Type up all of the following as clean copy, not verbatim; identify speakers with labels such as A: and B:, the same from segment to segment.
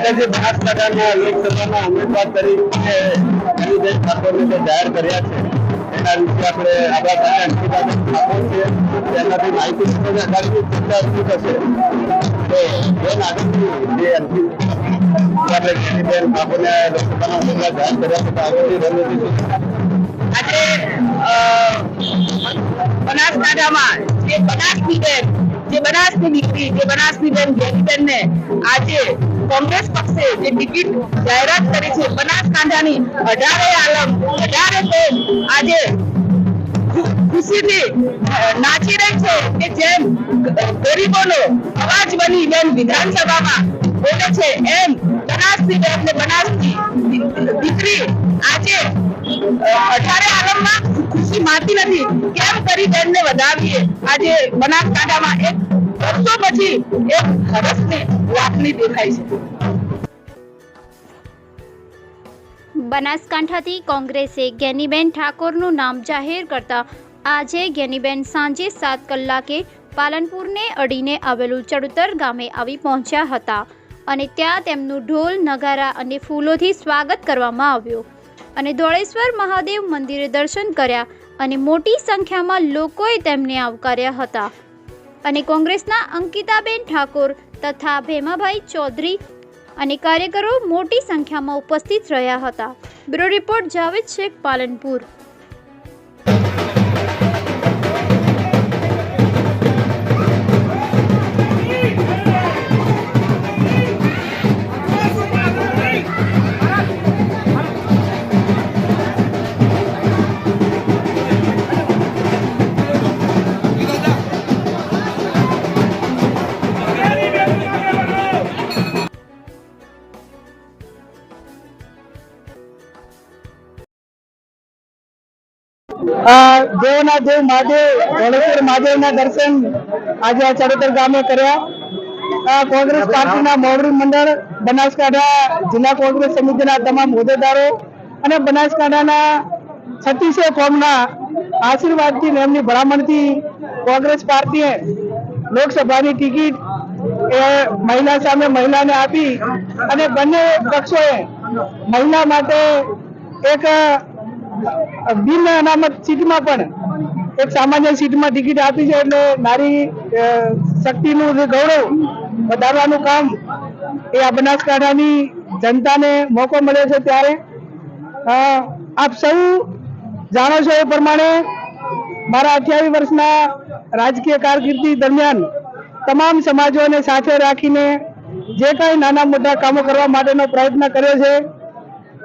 A: આજે બનાસકાંઠાના લોકસભાના ઉમેદવાર તરીકે અનિલભાઈ ઠાકોરને જાહેર કર્યા છે એના વિશે આપણે આપણા અંકિતાબેન ઠાકોર છે તેનાથી માહિતી આગામી ચર્ચા શું થશે તો બેન આગળથી જે અંતિમ આપણે અનિલભાઈ ઠાકોરને લોકસભાના ઉમેદવાર જાહેર કર્યા છે તો આગળની રણનીતિ
B: આજે બનાસકાંઠામાં જે બનાસની બેન જે બનાસની દીકરી જે બનાસની બેન ગેનીબેન ને આજે કોંગ્રેસ પક્ષે જે ટિકિટ જાહેરાત કરી છે બનાસકાંઠાની 18 આલમ 18 બેન આજે ખુશીથી નાચી રહી છે કે જેમ ગરીબોનો અવાજ બની બેન વિધાનસભામાં બોલે છે એમ બનાસની બેન ને બનાસની દીકરી આજે 18 આલમમાં ખુશી માતી નથી કેમ કરી બેનને વધાવીએ આજે બનાસકાંઠામાં એક વર્ષો પછી એક હરસની લાગણી દેખાય છે।
C: બનાસકાંઠાથી કોંગ્રેસે ગેનીબેન ઠાકોરનું નામ જાહેર કરતા આજે ગેનીબેન સાંજે 7 કલાકે પાલનપુરને અડીને આવેલું ચડુતર ગામે આવી પહોંચ્યા હતા અને ત્યાં તેમનું ઢોલ નગારા અને ફૂલોથી સ્વાગત કરવામાં આવ્યું અને ધોળેશ્વર મહાદેવ મંદિરે દર્શન કર્યા અને મોટી સંખ્યામાં લોકોએ તેમને આવકાર્યા હતા અને કોંગ્રેસના અંકિતાબેન ઠાકોર તથા ભેમાભાઈ ચૌધરી અને કાર્યકરો મોટી સંખ્યામાં ઉપસ્થિત રહ્યા હતા। Bureau report Javed Shaikh, Palanpur.
D: દેવના દેવ મહાદેવ ધોળેશ્વર મહાદેવના દર્શન આજે આ ચડોતર ગામે કર્યા। કોંગ્રેસ પાર્ટીના મોવડી મંડળ, બનાસકાંઠા જિલ્લા કોંગ્રેસ સમિતિના તમામ હોદ્દેદારો અને બનાસકાંઠાના 36 કોમના આશીર્વાદથી એમની ભલામણથી કોંગ્રેસ પાર્ટીએ લોકસભાની ટિકિટ એ મહિલા સામે મહિલાને આપી અને બંને પક્ષોએ મહિલા માટે એક બિન અનામત સીટમાં પણ એક સામાન્ય સીટમાં ટિકિટ આપી છે એટલે નારી શક્તિનું જે ગૌરવ વધારવાનું કામ એ આ બનાસકાંઠાની જનતાને મોકો મળ્યો છે। ત્યારે આપ સૌ જાણો છો એ પ્રમાણે મારા 28 વર્ષના રાજકીય કારકિર્દી દરમિયાન તમામ સમાજોને સાથે રાખીને જે કંઈ નાના મોટા કામો કરવા માટેનો પ્રયત્ન કર્યો છે।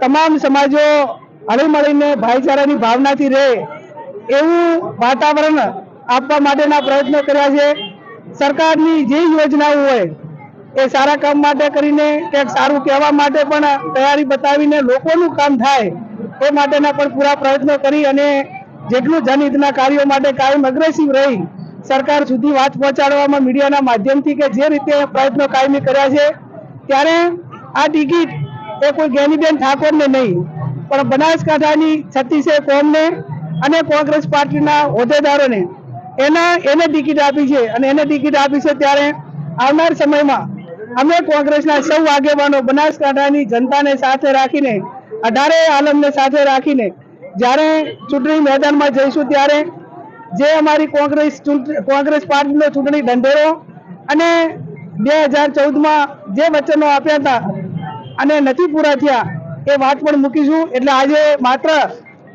D: તમામ સમાજો હળી મળીને ભાઈચારાની ભાવનાથી રહે એવું વાતાવરણ આપવા માટેના પ્રયત્નો કર્યા છે। સરકારની જે યોજનાઓ હોય એ સારા કામ માટે કરીને કંઈક સારું કહેવા માટે પણ તૈયારી બતાવીને લોકોનું કામ થાય એ માટેના પણ પૂરા પ્રયત્નો કરી અને જેટલું જનહિતના કાર્યો માટે કાયમ અગ્રેસિવ રહી સરકાર સુધી વાત પહોંચાડવામાં મીડિયાના માધ્યમથી કે જે રીતે પ્રયત્નો કાયમી કર્યા છે ત્યારે આ ટિકિટ એ કોઈ ગેનીબેન ઠાકોરને નહીં પણ બનાસકાંઠાની 36 કોમને અને કોંગ્રેસ પાર્ટીના હોદ્દેદારોને એને ટિકિટ આપી છે અને એને ટિકિટ આપી છે। ત્યારે આવનાર સમયમાં અમે કોંગ્રેસના સૌ આગેવાનો બનાસકાંઠાની જનતાને સાથે રાખીને 18 આલમને સાથે રાખીને જ્યારે ચૂંટણી મેદાનમાં જઈશું ત્યારે જે અમારી કોંગ્રેસ પાર્ટીનો ચૂંટણી ઢંઢેરો અને 2014માં જે વચનો આપ્યા હતા અને નથી પૂરા થયા એ વાત પણ મૂકીશું। એટલે આજે માત્ર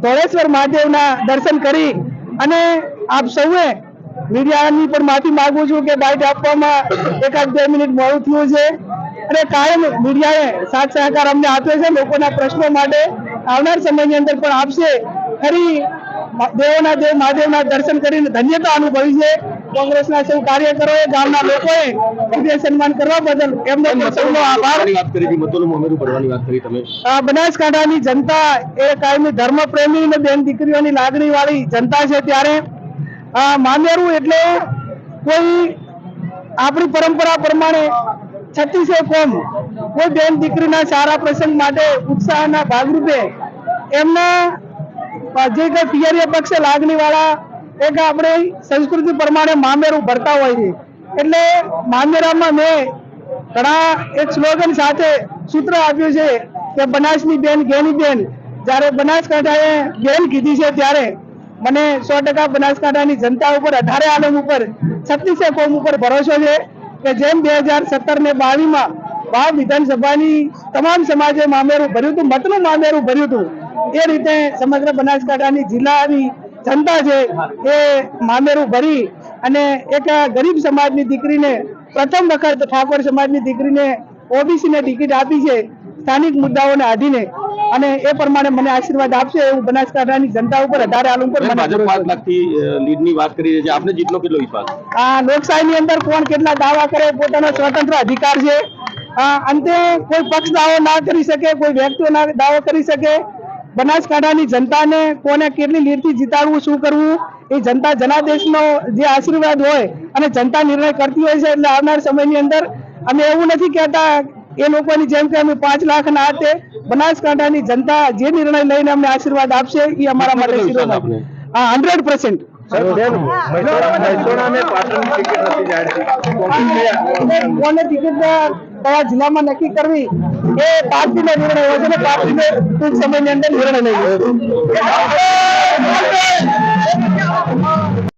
D: ધોળેશ્વર મહાદેવના દર્શન કરી અને આપ સૌએ મીડિયાની પણ માફી માંગુ છું કે બાઇટ આપવામાં 1-2 મિનિટ મોડું થયું છે અને કાયમ મીડિયાએ સાથ સહકાર અમને આપ્યો છે લોકોના પ્રશ્નો માટે આવનાર સમયની અંદર પણ આપશે। ખરી દેવોના દેવ મહાદેવના દર્શન કરીને ધન્યતા અનુભવી છે। કોંગ્રેસના સૌ કાર્યકરોએ ગામના લોકોએ વિજય સન્માન કરવા બદલ એમનો સૌનો આભાર। બનાસકાંઠાની જનતા એ કાયમી ધર્મ પ્રેમી અને બેન દીકરીઓની લાગણી વાળી જનતા છે। ત્યારે મામેરું એટલે કોઈ આપણી પરંપરા પ્રમાણે 36 કોમ કોઈ બેન દીકરીના સારા પ્રસંગ માટે ઉત્સાહના ભાગરૂપે એમના જે કઈ પિયરીય પક્ષે લાગણી વાળા એક આપણી સંસ્કૃતિ પ્રમાણે મામેરું ભરતા હોય છે। એટલે મામેરામાં મેં ઘણા એક સ્લોગન સાથે સૂત્ર આપ્યું છે કે બનાસની બેન ઘેની બેન. જ્યારે બનાસકાંઠાએ બેન કીધી છે ત્યારે મને 100% બનાસકાંઠાની જનતા ઉપર 18 આલમ ઉપર 36 કોમ ઉપર ભરોસો છે કે જેમ 2017 ને 22 માં વાવ વિધાનસભાની તમામ સમાજે મામેરું ભર્યું હતું, મતનું મામેરું ભર્યું હતું, એ રીતે સમગ્ર બનાસકાંઠાની જિલ્લાની જનતા છે એ મામેરું ભરી અને એક ગરીબ સમાજની દીકરીને પ્રથમ વખત ઠાકોર સમાજની દીકરીને ઓબીસી ને ટિકિટ આપી છે સ્થાનિક મુદ્દાઓને આધીને, અને એ પ્રમાણે મને આશીર્વાદ આપશે એવું બનાસકાંઠાની જનતા ઉપર 18 આલમ ઉપર મને
A: ભાજપ 5 લાખથી લીડની વાત કરી રહી છે, આપને જીતનો કેટલો વિશ્વાસ?
D: આ લોકશાહીની અંદર કોણ કેટલા દાવા કરે પોતાનો સ્વતંત્ર અધિકાર છે. અંતે કોઈ પક્ષ દાવો ના કરી શકે, કોઈ વ્યક્તિઓ ના દાવો કરી શકે. બનાસકાંઠાની જનતાને કોને કેટલી લીડથી જીતાડવું, શું કરવું, એ જનતા જનાદેશનો જે આશીર્વાદ હોય અને જનતા નિર્ણય કરતી હોય છે. એટલે આવનાર સમયની અંદર અમે એવું નથી કહેતા એ લોકોની જેમ કે અમે 5 લાખ ના હાથે, બનાસકાંઠાની જનતા જે નિર્ણય લઈને અમને આશીર્વાદ આપશે એ અમારા માટે શિરોમણી. 100%. કોને ટિકિટ કયા જિલ્લામાં નક્કી કરવી એ પાર્ટીનો નિર્ણય હોય છે ને પાર્ટીને ટૂંક સમયની અંદર નિર્ણય લઈ